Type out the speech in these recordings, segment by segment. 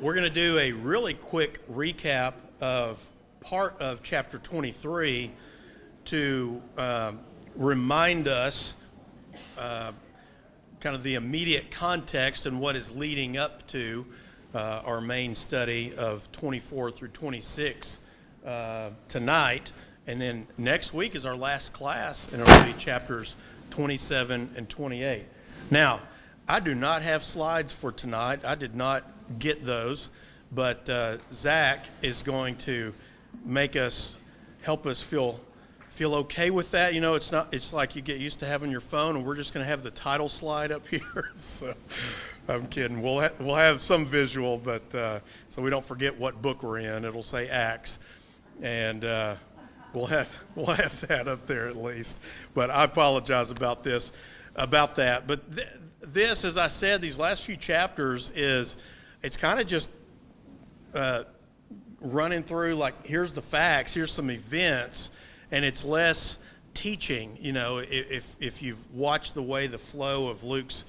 We're going to do a really quick recap of part of chapter 23 to remind us kind of the immediate context and what is leading up to our main study of 24 through 26 tonight. And then next week is our last class, and it'll be chapters 27 and 28. Now, I do not have slides for tonight. I did not get those, but Zach is going to help us feel okay with that. You know, it's like you get used to having your phone, and we're just going to have the title slide up here. So I'm kidding. We'll have some visual, but so we don't forget what book we're in. It'll say Acts, and we'll have that up there at least. But I apologize about that. But this, as I said, these last few chapters it's kind of just running through, like, here's the facts, here's some events, and it's less teaching. You know, if you've watched the way the flow of Luke's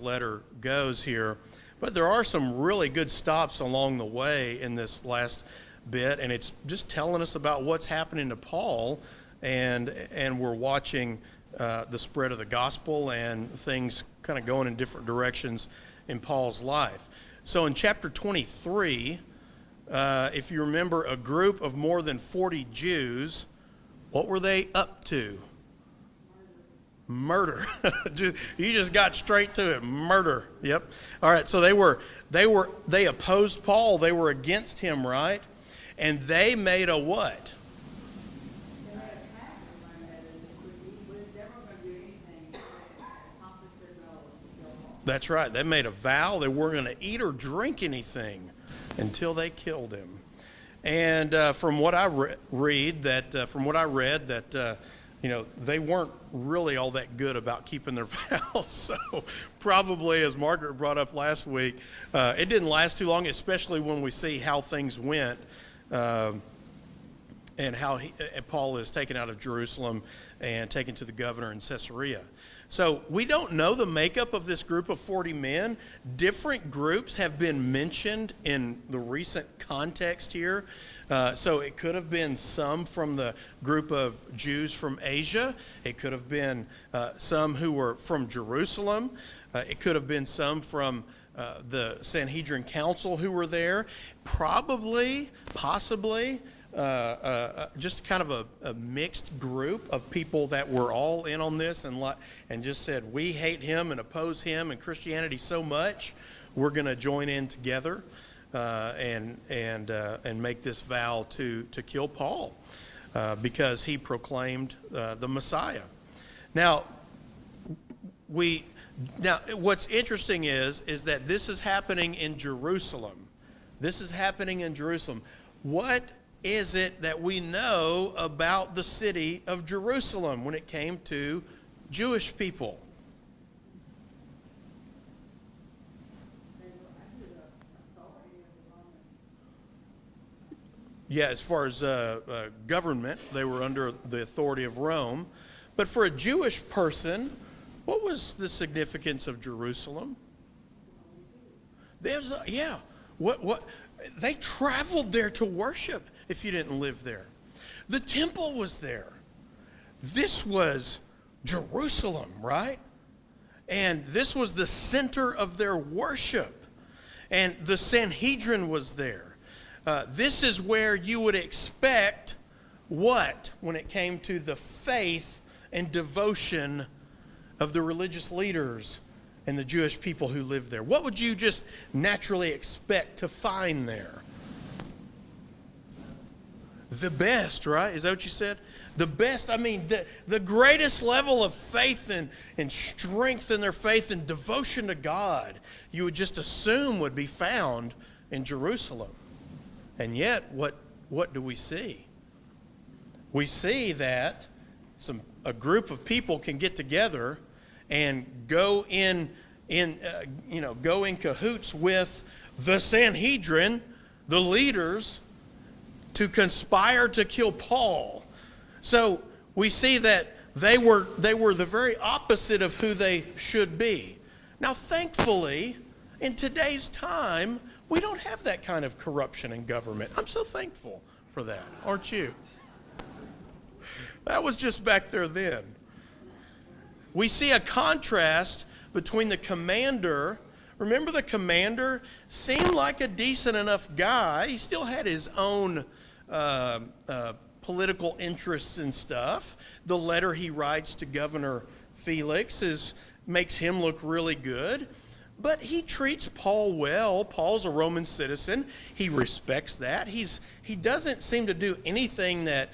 letter goes here. But there are some really good stops along the way in this last bit, and it's just telling us about what's happening to Paul, and we're watching the spread of the gospel and things kind of going in different directions in Paul's life. So in chapter 23, if you remember, a group of more than 40 Jews, what were they up to? Murder. You just got straight to it. Murder. Yep. All right. So they opposed Paul. They were against him, right? And they made a what? That's right. They made a vow they weren't going to eat or drink anything until they killed him. And from what I read, that you know, they weren't really all that good about keeping their vows. So probably, as Margaret brought up last week, it didn't last too long, especially when we see how things went and how Paul is taken out of Jerusalem and taken to the governor in Caesarea. So we don't know the makeup of this group of 40 men. Different groups have been mentioned in the recent context here. So it could have been some from the group of Jews from Asia. It could have been some who were from Jerusalem. It could have been some from the Sanhedrin Council who were there. Possibly, just kind of a mixed group of people that were all in on this and just said, we hate him and oppose him and Christianity so much, we're going to join in together and make this vow to kill Paul because he proclaimed the Messiah. Now what's interesting is that this is happening in Jerusalem. This is happening in Jerusalem. What is it that we know about the city of Jerusalem when it came to Jewish people? Yeah, as far as government, they were under the authority of Rome. But for a Jewish person, what was the significance of Jerusalem? What they traveled there to worship. If you didn't live there, the temple was there. This was Jerusalem, right? And this was the center of their worship. And the Sanhedrin was there. This is where you would expect what when it came to the faith and devotion of the religious leaders and the Jewish people who lived there. What would you just naturally expect to find there? The best, right? Is that what you said? The best, I mean, the greatest level of faith and strength in their faith and devotion to God, you would just assume would be found in Jerusalem. And yet, what do we see? We see that a group of people can get together and go in cahoots with the Sanhedrin, the leaders, to conspire to kill Paul. So we see that they were the very opposite of who they should be. Now, thankfully, In today's time, we don't have that kind of corruption in government. I'm so thankful for that, aren't you? That was just back there then. We see a contrast between the commander. Remember, the commander seemed like a decent enough guy. He still had his own political interests and stuff. The letter he writes to Governor Felix makes him look really good. But he treats Paul well. Paul's a Roman citizen. He respects that. He doesn't seem to do anything that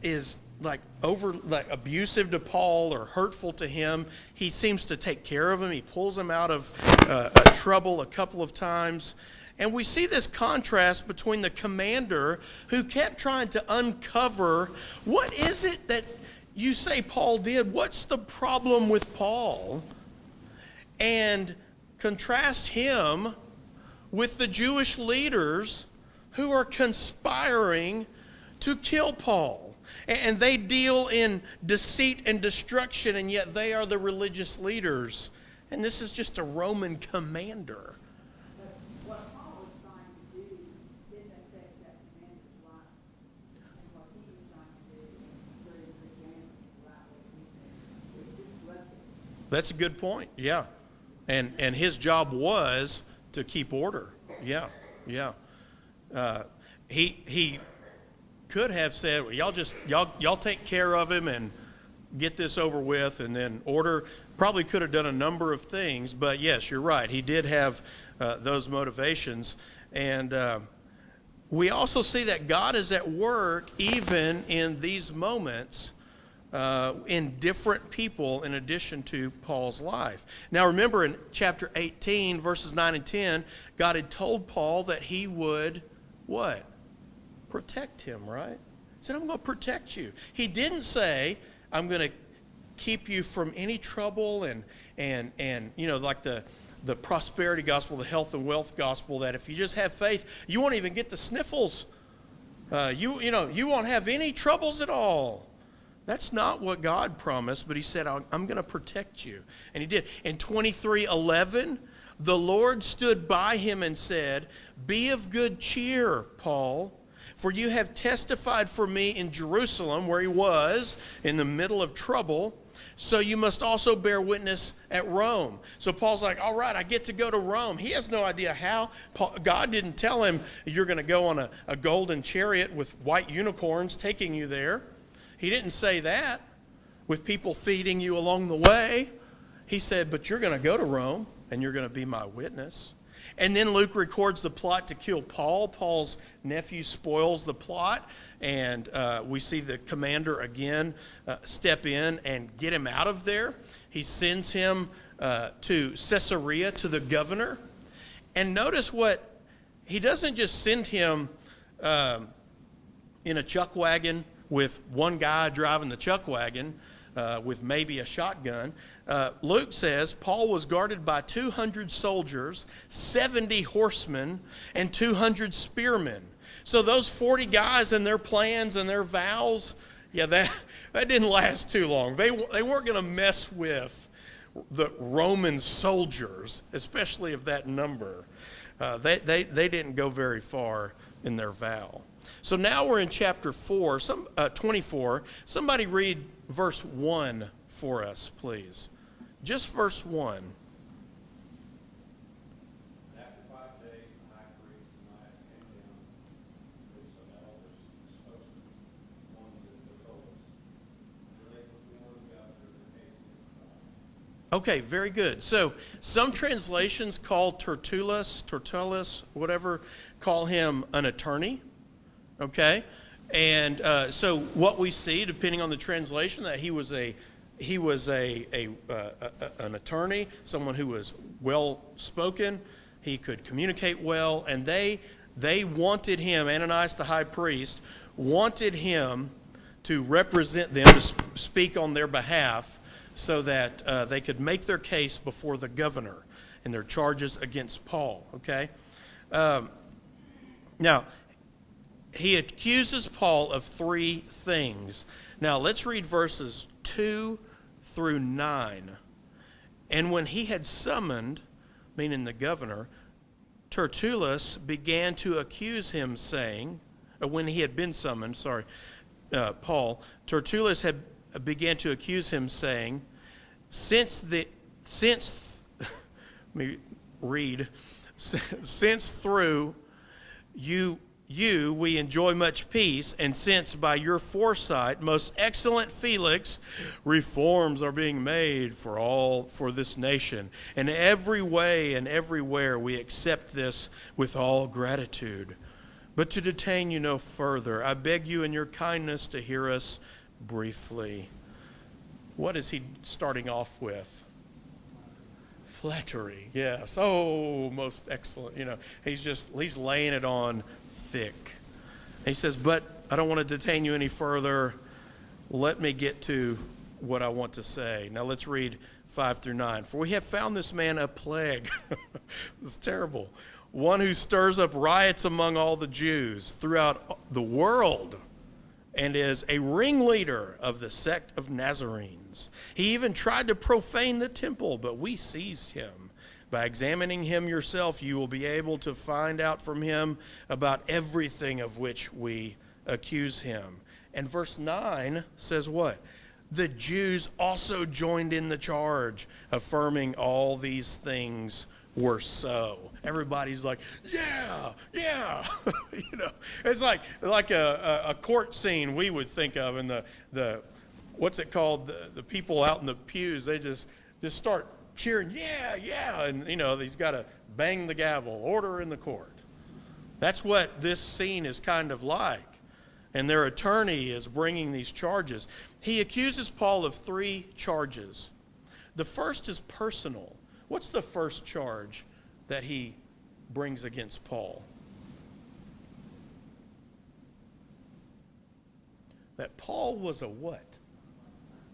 is like abusive to Paul or hurtful to him. He seems to take care of him. He pulls him out of trouble a couple of times. And we see this contrast between the commander who kept trying to uncover, what is it that you say Paul did? What's the problem with Paul? And contrast him with the Jewish leaders who are conspiring to kill Paul. And they deal in deceit and destruction, and yet they are the religious leaders. And this is just a Roman commander. But what Paul was trying to do didn't affect that commander's life. And what he was trying to do was very Christianity's life. It disrupted. That's a good point, yeah. And his job was to keep order. Yeah. He could have said, well, y'all take care of him and get this over with, and then order. Probably could have done a number of things, but yes, you're right. He did have those motivations. And we also see that God is at work even in these moments in different people in addition to Paul's life. Now remember, in chapter 18, verses 9 and 10, God had told Paul that he would, what? Protect him, right? He said, I'm going to protect you. He didn't say, I'm going to keep you from any trouble and you know, like the prosperity gospel, the health and wealth gospel, that if you just have faith, you won't even get the sniffles. You won't have any troubles at all. That's not what God promised, but he said, I'm going to protect you. And he did. In 23:11, the Lord stood by him and said, be of good cheer, Paul, for you have testified for me in Jerusalem, where he was in the middle of trouble, so you must also bear witness at Rome. So Paul's like, all right, I get to go to Rome. He has no idea how. God didn't tell him you're going to go on a golden chariot with white unicorns taking you there. He didn't say that with people feeding you along the way. He said, but you're going to go to Rome and you're going to be my witness. And then Luke records the plot to kill Paul. Paul's nephew spoils the plot, and we see the commander again step in and get him out of there. He sends him to Caesarea, to the governor. And notice what, he doesn't just send him in a chuck wagon with one guy driving the chuck wagon with maybe a shotgun. Luke says Paul was guarded by 200 soldiers, 70 horsemen, and 200 spearmen. So those 40 guys and their plans and their vows, yeah, that didn't last too long. They weren't going to mess with the Roman soldiers, especially of that number. They didn't go very far in their vow. So now we're in chapter 24. Somebody read verse 1 for us, please. Just verse 1. After 5 days, the high priest Ananias came down with some elders and spokesmen, ones that told us. And they put before the governor the case against Paul. Okay, very good. So some translations call Tertullus, whatever, call him an attorney. Okay, and so what we see, depending on the translation, that he was an attorney, someone who was well spoken, he could communicate well, and they wanted him. Ananias the high priest wanted him to represent them, to speak on their behalf, so that they could make their case before the governor and their charges against Paul. Okay, now. He accuses Paul of 3 things. Now, let's read verses 2 through 9. And when he had summoned meaning the governor, Tertullus began to accuse him, saying, when he had been summoned, Paul, Tertullus began to accuse him, saying, since through you we enjoy much peace, and since by your foresight, most excellent Felix, reforms are being made for this nation, in every way and everywhere we accept this with all gratitude. But to detain you no further, I beg you in your kindness to hear us briefly. What is he starting off with? Flattery, yes. Oh, most excellent. He's laying it on thick. He says, but I don't want to detain you any further. Let me get to what I want to say. Now let's read 5 through 9. For we have found this man a plague. It's terrible. One who stirs up riots among all the Jews throughout the world, and is a ringleader of the sect of Nazarenes. He even tried to profane the temple, but we seized him. By examining him yourself, you will be able to find out from him about everything of which we accuse him. And verse 9 says what? The Jews also joined in the charge, affirming all these things were so. Everybody's like, yeah. It's like a court scene we would think of in the what's it called? The people out in the pews, they just start cheering, yeah, and he's got to bang the gavel, order in the court. That's what this scene is kind of like. And their attorney is bringing these charges. He accuses Paul of 3 charges. The first is personal. What's the first charge that he brings against Paul? That Paul was a what?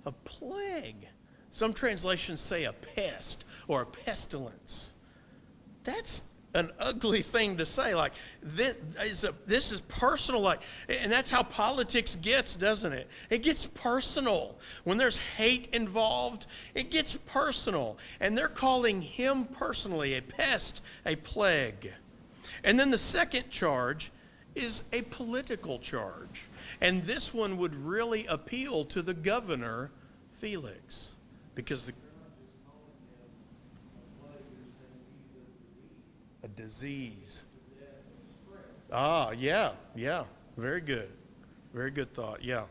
A plague. Some translations say a pest or a pestilence. That's an ugly thing to say. Like, this is personal. Like, and that's how politics gets, doesn't it? It gets personal. When there's hate involved, it gets personal. And they're calling him personally a pest, a plague. And then the second charge is a political charge. And this one would really appeal to the governor, Felix. Because a disease. Yeah. Very good. Very good thought, yeah.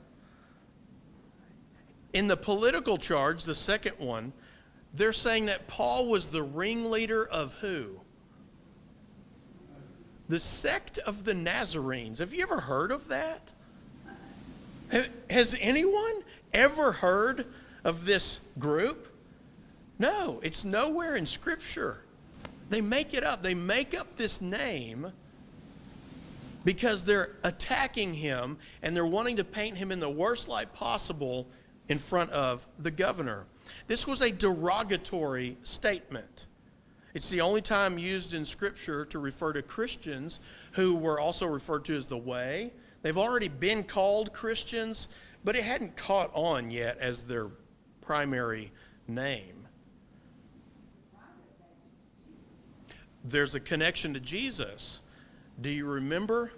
In the political charge, the second one, they're saying that Paul was the ringleader of who? The sect of the Nazarenes. Have you ever heard of that? Has anyone ever heard of this group? No, it's nowhere in Scripture. They make it up. They make up this name because they're attacking him and they're wanting to paint him in the worst light possible in front of the governor. This was a derogatory statement. It's the only time used in Scripture to refer to Christians who were also referred to as the Way. They've already been called Christians, but it hadn't caught on yet as their primary name. There's a connection to Jesus. Do you remember?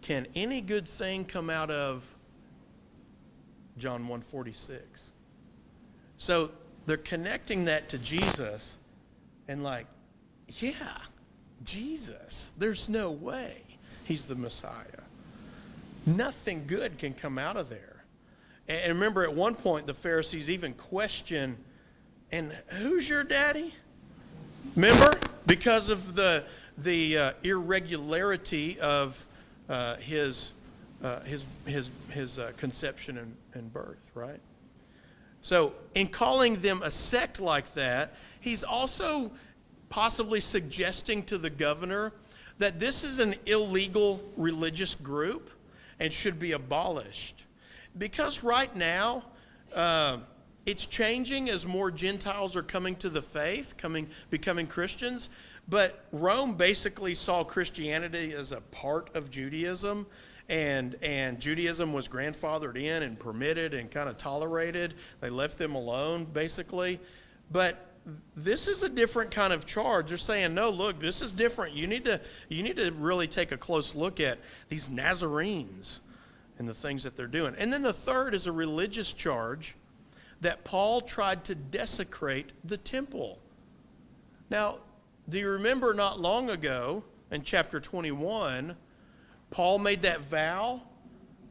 Can any good thing come out of John 1:46? So they're connecting that to Jesus and like, yeah, Jesus. There's no way he's the Messiah. Nothing good can come out of there. And remember, at one point, the Pharisees even question, and who's your daddy? Remember? Because of the irregularity of his conception and birth, right? So in calling them a sect like that, he's also possibly suggesting to the governor that this is an illegal religious group and should be abolished. Because right now, it's changing as more Gentiles are coming to the faith, becoming Christians. But Rome basically saw Christianity as a part of Judaism, and Judaism was grandfathered in and permitted and kind of tolerated. They left them alone, basically. But this is a different kind of charge. They're saying, no, look, this is different. You need to really take a close look at these Nazarenes and the things that they're doing. And then the third is a religious charge that Paul tried to desecrate the temple. Now, do you remember not long ago in chapter 21, Paul made that vow?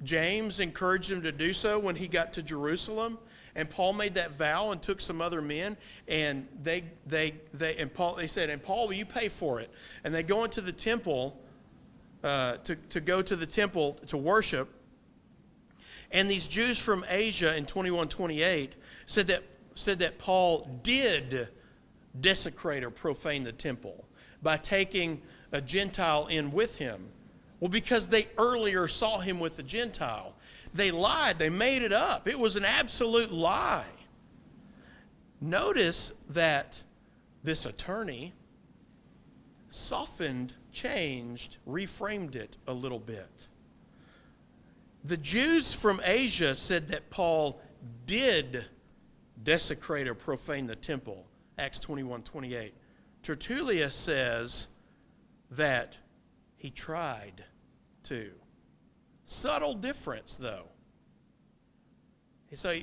James encouraged him to do so when he got to Jerusalem. And Paul made that vow and took some other men, and they said, and Paul, will you pay for it? And they go into the temple to go to the temple to worship. And these Jews from Asia in 21:28 said that Paul did desecrate or profane the temple by taking a Gentile in with him. Well, because they earlier saw him with the Gentile. They lied. They made it up. It was an absolute lie. Notice that this attorney softened, changed, reframed it a little bit. The Jews from Asia said that Paul did desecrate or profane the temple, Acts 21:28. Tertullius says that he tried to. Subtle difference, though. So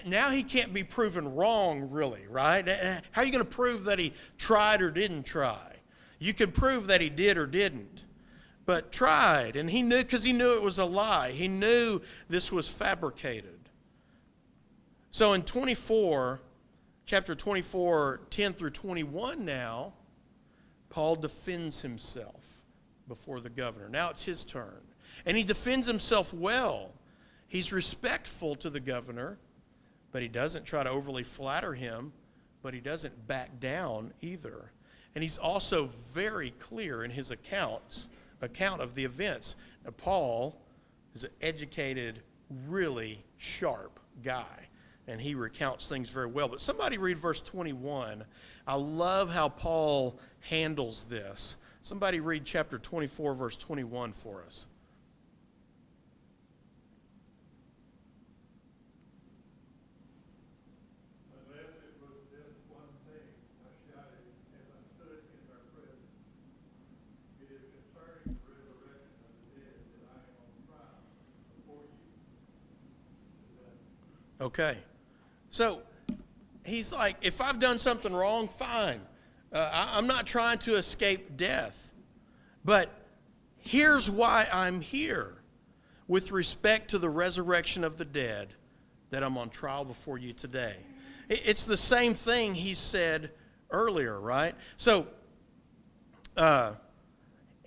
now he can't be proven wrong, really, right? How are you going to prove that he tried or didn't try? You can prove that he did or didn't. But tried, and he knew, because he knew it was a lie. He knew this was fabricated. So in chapter 24, 10 through 21 now, Paul defends himself before the governor. Now it's his turn. And he defends himself well. He's respectful to the governor, but he doesn't try to overly flatter him, but he doesn't back down either. And he's also very clear in his account of the events. Now, Paul is an educated, really sharp guy, and he recounts things very well. But somebody read verse 21. I love how Paul handles this. Somebody read chapter 24, verse 21 for us. Okay. So he's like, if I've done something wrong, fine. I'm not trying to escape death. But here's why I'm here. With respect to the resurrection of the dead, that I'm on trial before you today. It's the same thing he said earlier, right? So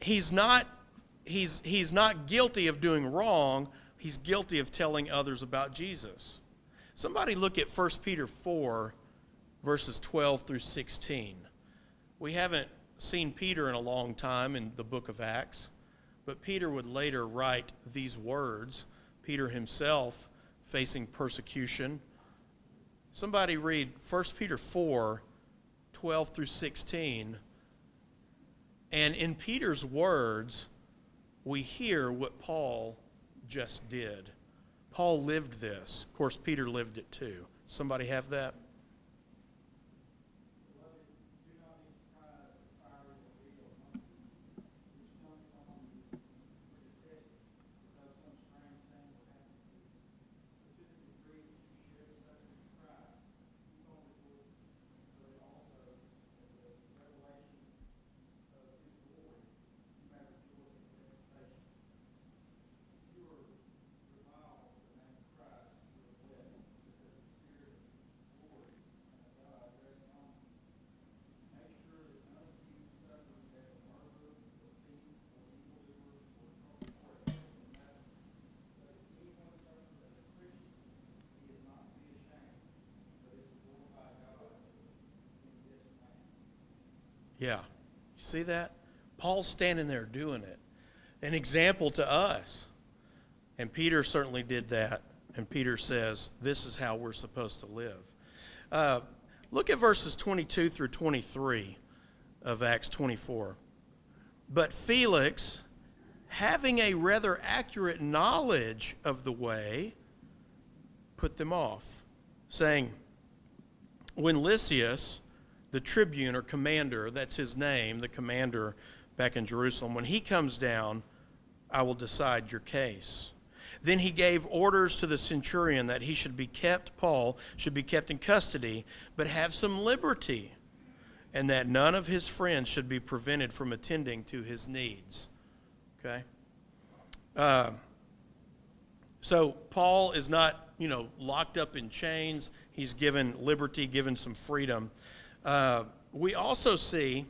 he's not guilty of doing wrong. He's guilty of telling others about Jesus. Somebody look at 1 Peter 4, verses 12 through 16. We haven't seen Peter in a long time in the book of Acts, but Peter would later write these words, Peter himself facing persecution. Somebody read 1 Peter 4, 12 through 16. And in Peter's words, we hear what Paul just did. Paul lived this. Of course, Peter lived it too. Somebody have that? Yeah. You see that? Paul's standing there doing it. An example to us. And Peter certainly did that. And Peter says, this is how we're supposed to live. Look at verses 22 through 23 of Acts 24. But Felix, having a rather accurate knowledge of the way, put them off, saying, when Lysias the tribune or commander, that's his name, the commander back in Jerusalem, when he comes down, I will decide your case. Then he gave orders to the centurion that he should be kept, Paul should be kept in custody, but have some liberty, and that none of his friends should be prevented from attending to his needs. Okay? So Paul is not, locked up in chains. He's given liberty, given some freedom. We also see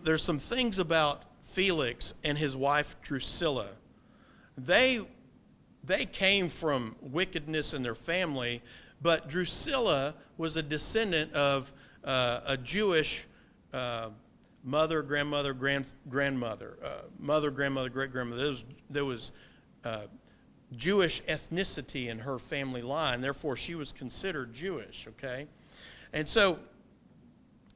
there's some things about Felix and his wife Drusilla. They came from wickedness in their family, but Drusilla was a descendant of a Jewish mother, grandmother, grandmother, mother, grandmother, great-grandmother. There was Jewish ethnicity in her family line. Therefore, she was considered Jewish, okay? And so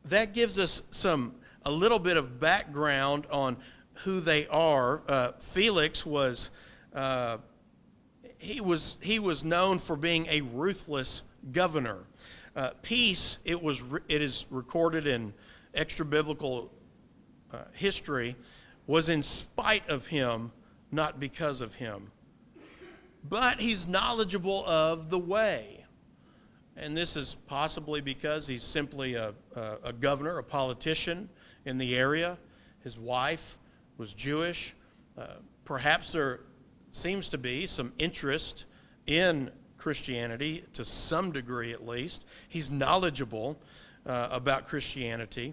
that gives us a little bit of background on who they are. Felix was he was known for being a ruthless governor. Peace, it is recorded in extra biblical history, was in spite of him, not because of him. But he's knowledgeable of the way. And this is possibly because he's simply a governor, a politician in the area. His wife was Jewish. Perhaps there seems to be some interest in Christianity, to some degree at least. He's knowledgeable about Christianity.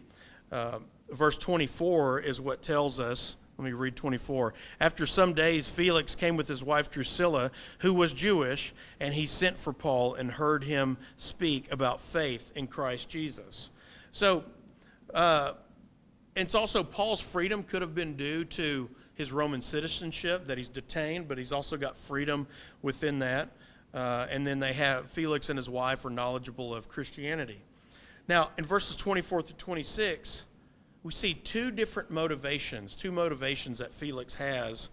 Verse 24 is what tells us. Let me read 24. After some days, Felix came with his wife Drusilla, who was Jewish, and he sent for Paul and heard him speak about faith in Christ Jesus. So, it's also Paul's freedom could have been due to his Roman citizenship, that he's detained, but he's also got freedom within that. And then Felix and his wife are knowledgeable of Christianity. Now, in verses 24 through 26, we see two motivations that Felix has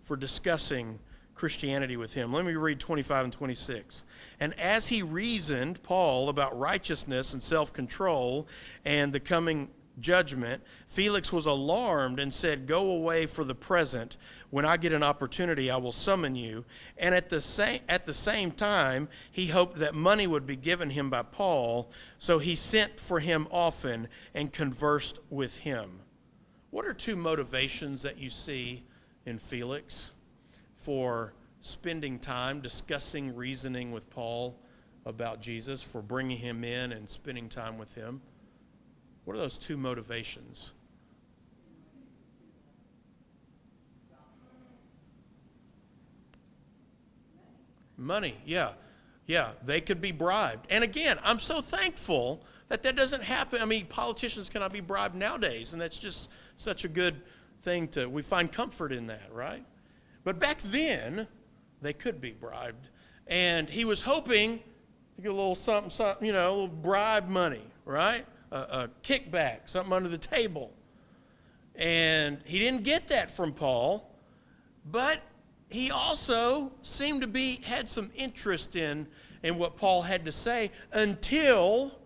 for discussing Christianity with him. Let me read 25 and 26. And as he reasoned, Paul, about righteousness and self-control and the coming judgment, Felix was alarmed and said, "Go away for the present. When I get an opportunity, I will summon you." And at the same time, he hoped that money would be given him by Paul, so he sent for him often and conversed with him. What are two motivations that you see in Felix for spending time discussing, reasoning with Paul about Jesus, for bringing him in and spending time with him? What are those two motivations? Money, yeah. Yeah, they could be bribed. And again, I'm so thankful that doesn't happen. I mean, politicians cannot be bribed nowadays, and that's just such a good thing we find comfort in that, right? But back then, they could be bribed. And he was hoping to get a little something, a little bribe money, right? A kickback, something under the table. And he didn't get that from Paul, but he also seemed to had some interest in what Paul had to say until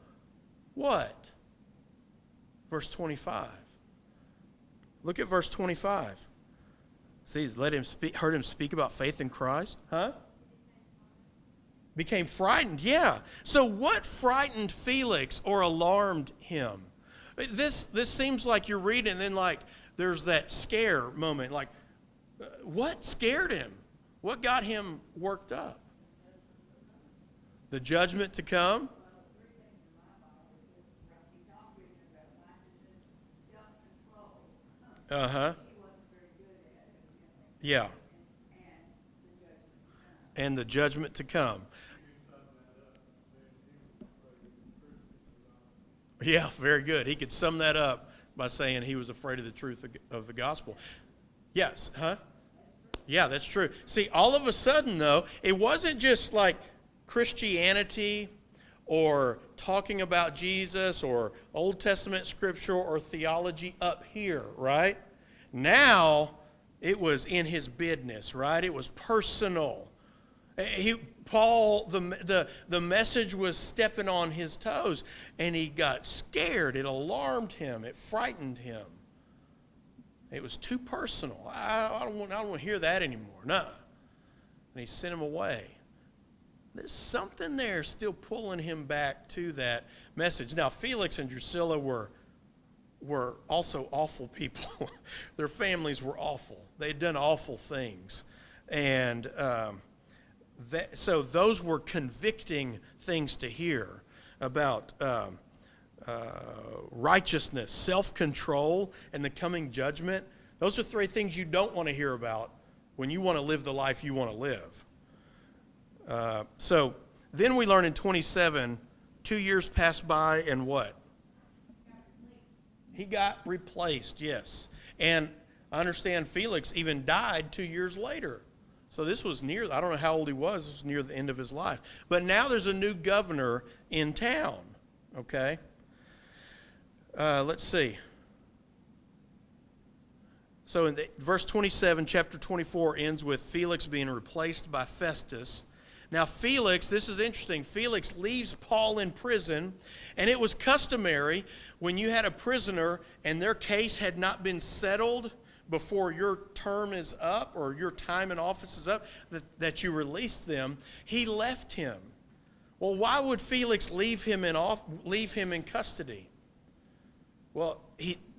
what? Verse 25. Look at verse 25. See, heard him speak about faith in Christ. Huh? Became frightened, yeah. So what frightened Felix or alarmed him? This seems like you're reading and then like there's that scare moment. Like, what scared him? What got him worked up? The judgment to come? Uh-huh. Yeah. And the judgment to come. Yeah, very good. He could sum that up by saying he was afraid of the truth of the gospel. Yes, huh? Yeah, that's true. See, all of a sudden, though, it wasn't just like Christianity or talking about Jesus or Old Testament scripture or theology up here, right? Now, it was in his business, right? It was personal. Paul, the message was stepping on his toes, and he got scared. It alarmed him. It frightened him. It was too personal. I don't want to hear that anymore. No. And he sent him away. There's something there still pulling him back to that message. Now, Felix and Drusilla were also awful people. Their families were awful. They had done awful things. And so those were convicting things to hear about righteousness, self-control, and the coming judgment. Those are three things you don't want to hear about when you want to live the life you want to live. So then we learn in 27, 2 years passed by, and what? He got replaced, yes. And I understand Felix even died 2 years later. So this was near, I don't know how old he was, it was near the end of his life. But now there's a new governor in town, okay? Let's see. So in verse 27, chapter 24 ends with Felix being replaced by Festus. Now Felix, this is interesting, Felix leaves Paul in prison, and it was customary when you had a prisoner and their case had not been settled before your term is up or your time in office is up, that you released them. He left him. Well, why would Felix leave him in custody? Well,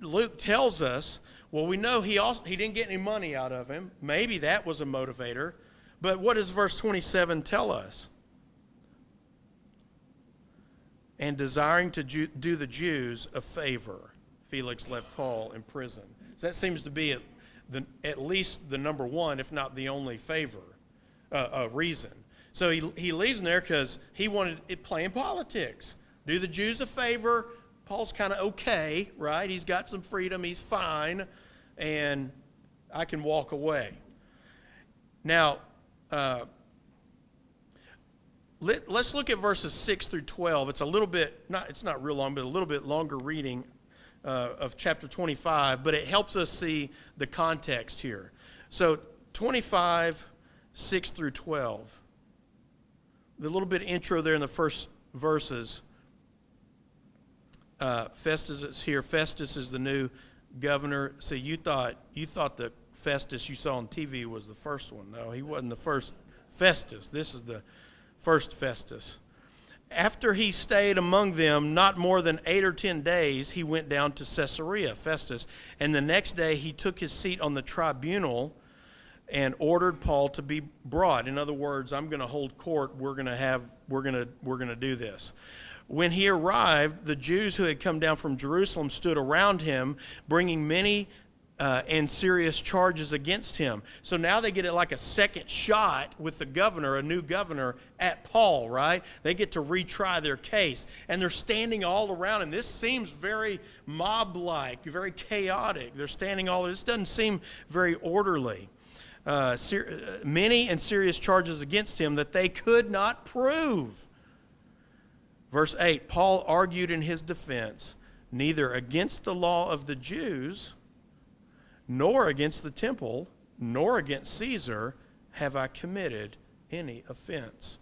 Luke tells us, well, we know he didn't get any money out of him. Maybe that was a motivator. But what does verse 27 tell us? And desiring to do the Jews a favor, Felix left Paul in prison. So that seems to be at least the number one, if not the only reason. So he leaves him there because he wanted it playing politics. Do the Jews a favor. Paul's kind of okay, right? He's got some freedom. He's fine. And I can walk away. Now, let's look at verses 6 through 12. It's a little bit, it's not real long, but a little bit longer reading of chapter 25, but it helps us see the context here. So 25, 6 through 12. The little bit intro there in the first verses. Festus is here. Festus is the new governor. See, you thought the Festus you saw on TV was the first one. No, he wasn't the first Festus. This is the first Festus. After he stayed among them not more than 8 or 10 days, he went down to Caesarea, Festus, and the next day he took his seat on the tribunal and ordered Paul to be brought. In other words, I'm going to hold court. We're going to do this. When he arrived, the Jews who had come down from Jerusalem stood around him, bringing many and serious charges against him. So now they get it like a second shot with the governor, a new governor, at Paul, right? They get to retry their case. And they're standing all around him. This seems very mob-like, very chaotic. They're standing all, this doesn't seem very orderly. Many and serious charges against him that they could not prove. Verse 8, Paul argued in his defense, neither against the law of the Jews, nor against the temple, nor against Caesar have I committed any offense.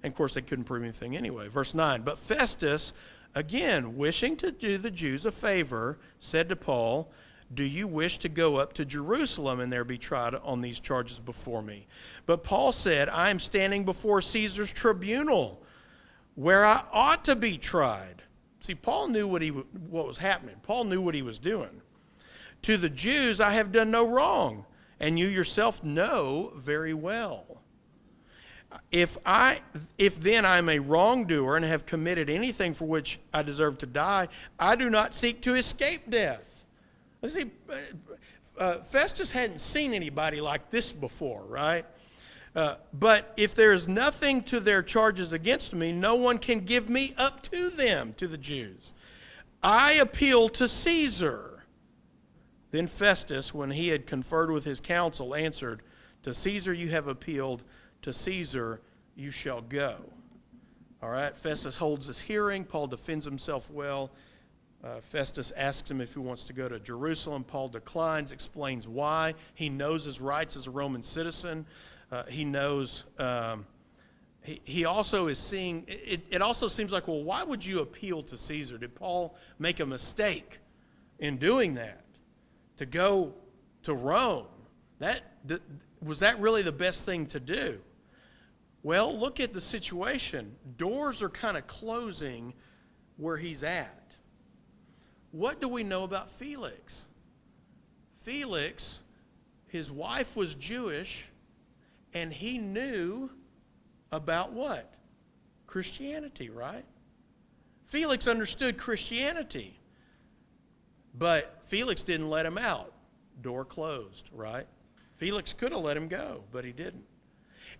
And of course, they couldn't prove anything anyway. Verse 9, but Festus, again, wishing to do the Jews a favor, said to Paul, do you wish to go up to Jerusalem and there be tried on these charges before me? But Paul said, I am standing before Caesar's tribunal, where I ought to be tried. See, Paul knew what was happening. Paul knew what he was doing. To the Jews I have done no wrong, and you yourself know very well. If then I am a wrongdoer and have committed anything for which I deserve to die, I do not seek to escape death. Let's see, Festus hadn't seen anybody like this before, right? But if there is nothing to their charges against me, no one can give me up to them, to the Jews. I appeal to Caesar. Then Festus, when he had conferred with his council, answered, to Caesar you have appealed, to Caesar you shall go. All right, Festus holds his hearing. Paul defends himself well. Festus asks him if he wants to go to Jerusalem. Paul declines, explains why. He knows his rights as a Roman citizen. He knows. He also is seeing. It also seems like, well, why would you appeal to Caesar? Did Paul make a mistake in doing that? To go to Rome? Was that really the best thing to do? Well, look at the situation. Doors are kind of closing where he's at. What do we know about Felix? Felix, his wife was Jewish, and he knew about what? Christianity, right? Felix understood Christianity, but Felix didn't let him out. Door closed, right? Felix could have let him go, but he didn't.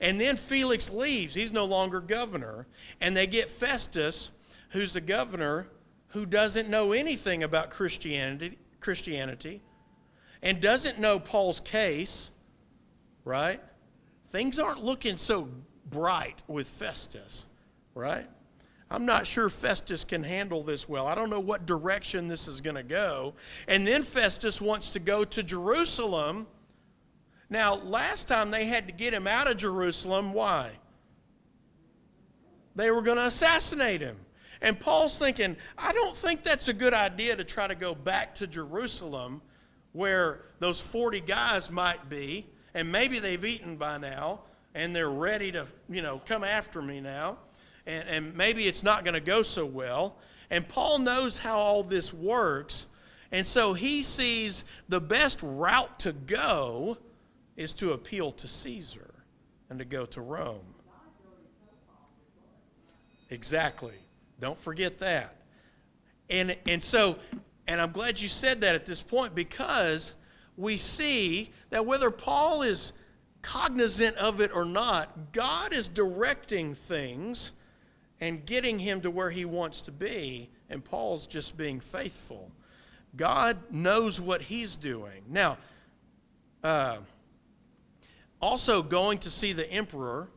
And then Felix leaves. He's no longer governor. And they get Festus, who's the governor, who doesn't know anything about Christianity and doesn't know Paul's case, right? Things aren't looking so bright with Festus, right? I'm not sure Festus can handle this well. I don't know what direction this is going to go. And then Festus wants to go to Jerusalem. Now, last time they had to get him out of Jerusalem. Why? They were going to assassinate him. And Paul's thinking, I don't think that's a good idea to try to go back to Jerusalem where those 40 guys might be, and maybe they've eaten by now, and they're ready to, come after me now. And maybe it's not going to go so well. And Paul knows how all this works. And so he sees the best route to go is to appeal to Caesar and to go to Rome. Exactly. Don't forget that. And I'm glad you said that at this point, because we see that whether Paul is cognizant of it or not, God is directing things and getting him to where he wants to be, and Paul's just being faithful. God knows what he's doing. Now, also going to see the emperor,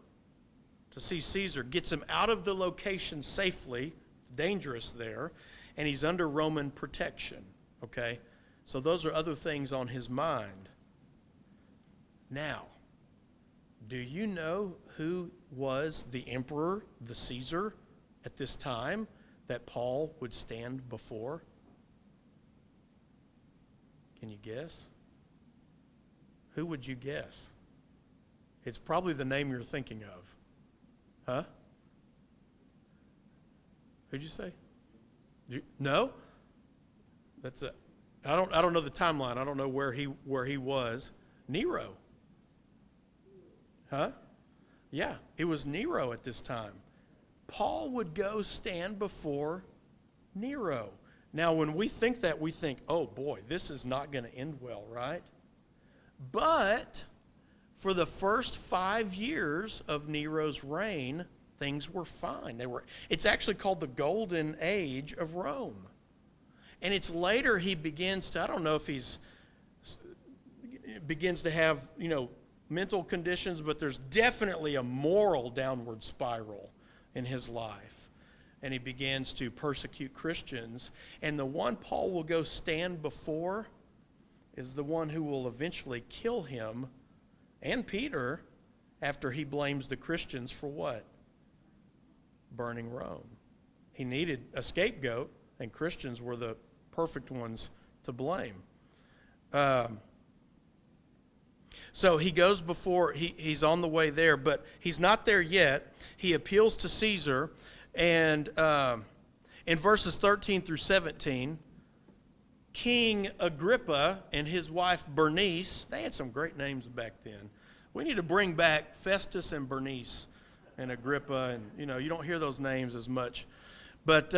to see Caesar, gets him out of the location safely. It's dangerous there, and he's under Roman protection, okay? So those are other things on his mind. Now, do you know who was the emperor, the Caesar, at this time that Paul would stand before? Can you guess? Who would you guess? It's probably the name you're thinking of. Huh? Who'd you say? No? I don't know the timeline. I don't know where he was. Nero. Huh? Yeah, it was Nero at this time. Paul would go stand before Nero. Now, when we think that, we think, oh boy, this is not going to end well, right? But for the first 5 years of Nero's reign, things were fine. It's actually called the Golden Age of Rome. And it's later he begins to, I don't know if begins to have, mental conditions, but there's definitely a moral downward spiral in his life. And he begins to persecute Christians. And the one Paul will go stand before is the one who will eventually kill him and Peter after he blames the Christians for what? Burning Rome. He needed a scapegoat, and Christians were the perfect ones to blame. So he goes before, he's on the way there, but he's not there yet. He appeals to Caesar, and in verses 13 through 17, King Agrippa and his wife Bernice, they had some great names back then. We need to bring back Festus and Bernice and Agrippa, and you don't hear those names as much. But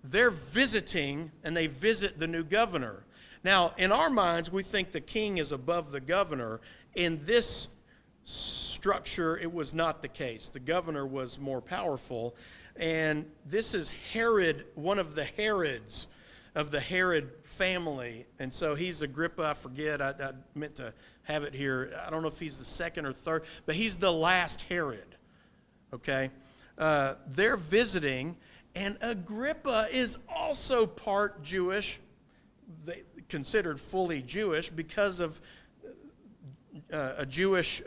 they're visiting, and they visit the new governor. Now, in our minds, we think the king is above the governor. In this structure, it was not the case. The governor was more powerful. And this is Herod, one of the Herods of the Herod family. And so he's Agrippa, I forget, I meant to have it here. I don't know if he's the second or third, but he's the last Herod, okay? They're visiting, and Agrippa is also part Jewish, considered fully Jewish because of a Jewish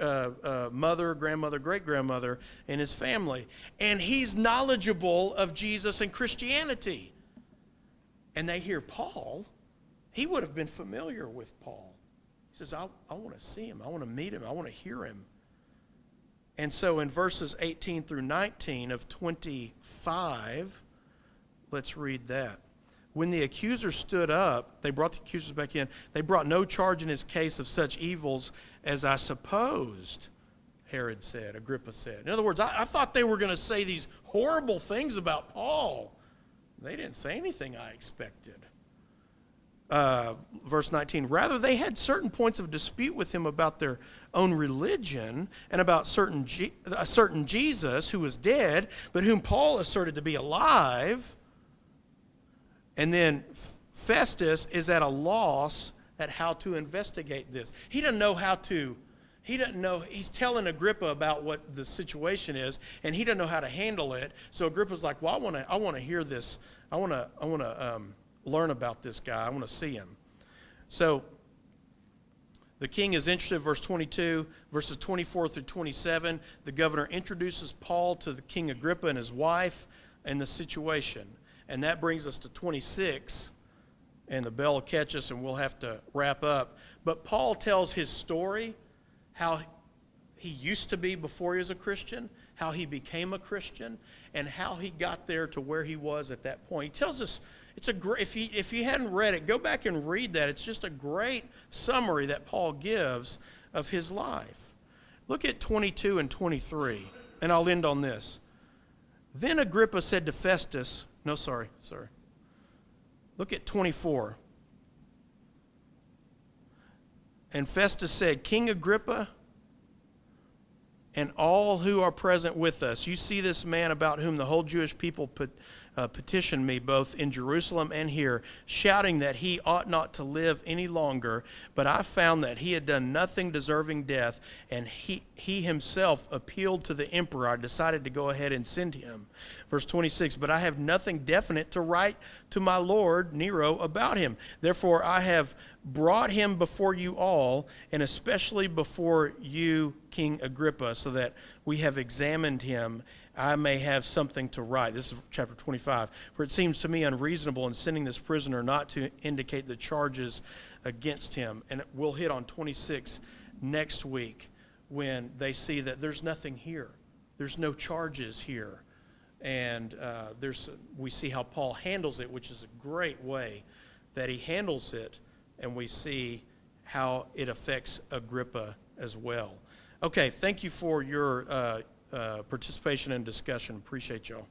mother, grandmother, great-grandmother in his family. And he's knowledgeable of Jesus and Christianity. And they hear Paul. He would have been familiar with Paul. He says, I want to see him. I want to meet him. I want to hear him. And so in verses 18 through 19 of 25, let's read that. When the accusers stood up, they brought the accusers back in. They brought no charge in his case of such evils as I supposed, Herod said, Agrippa said. In other words, I thought they were going to say these horrible things about Paul. They didn't say anything I expected. Verse 19, rather they had certain points of dispute with him about their own religion and about a certain Jesus who was dead, but whom Paul asserted to be alive. And then Festus is at a loss at how to investigate this. He doesn't know how to, he's telling Agrippa about what the situation is, and he doesn't know how to handle it. So Agrippa's like, well, I want to hear this. I want to learn about this guy. I want to see him. So the king is interested, verse 22, verses 24 through 27. The governor introduces Paul to the King Agrippa and his wife and the situation. And that brings us to 26, and the bell will catch us and we'll have to wrap up. But Paul tells his story, how he used to be before he was a Christian, how he became a Christian, and how he got there to where he was at that point. He tells us, it's a great, if you hadn't read it, go back and read that. It's just a great summary that Paul gives of his life. Look at 22 and 23, and I'll end on this. Then Agrippa said to Festus, sorry. Look at 24. And Festus said, King Agrippa, and all who are present with us, you see this man about whom the whole Jewish people petitioned me both in Jerusalem and here, shouting that he ought not to live any longer. But I found that he had done nothing deserving death, and he himself appealed to the emperor. I decided to go ahead and send him. Verse 26, but I have nothing definite to write to my lord Nero about him. Therefore I have brought him before you all, and especially before you, King Agrippa, so that we have examined him, I may have something to write. This is chapter 25. For it seems to me unreasonable in sending this prisoner not to indicate the charges against him. And we'll hit on 26 next week when they see that there's nothing here. There's no charges here. And we see how Paul handles it, which is a great way that he handles it. And we see how it affects Agrippa as well. Okay, thank you for your participation and discussion. Appreciate y'all.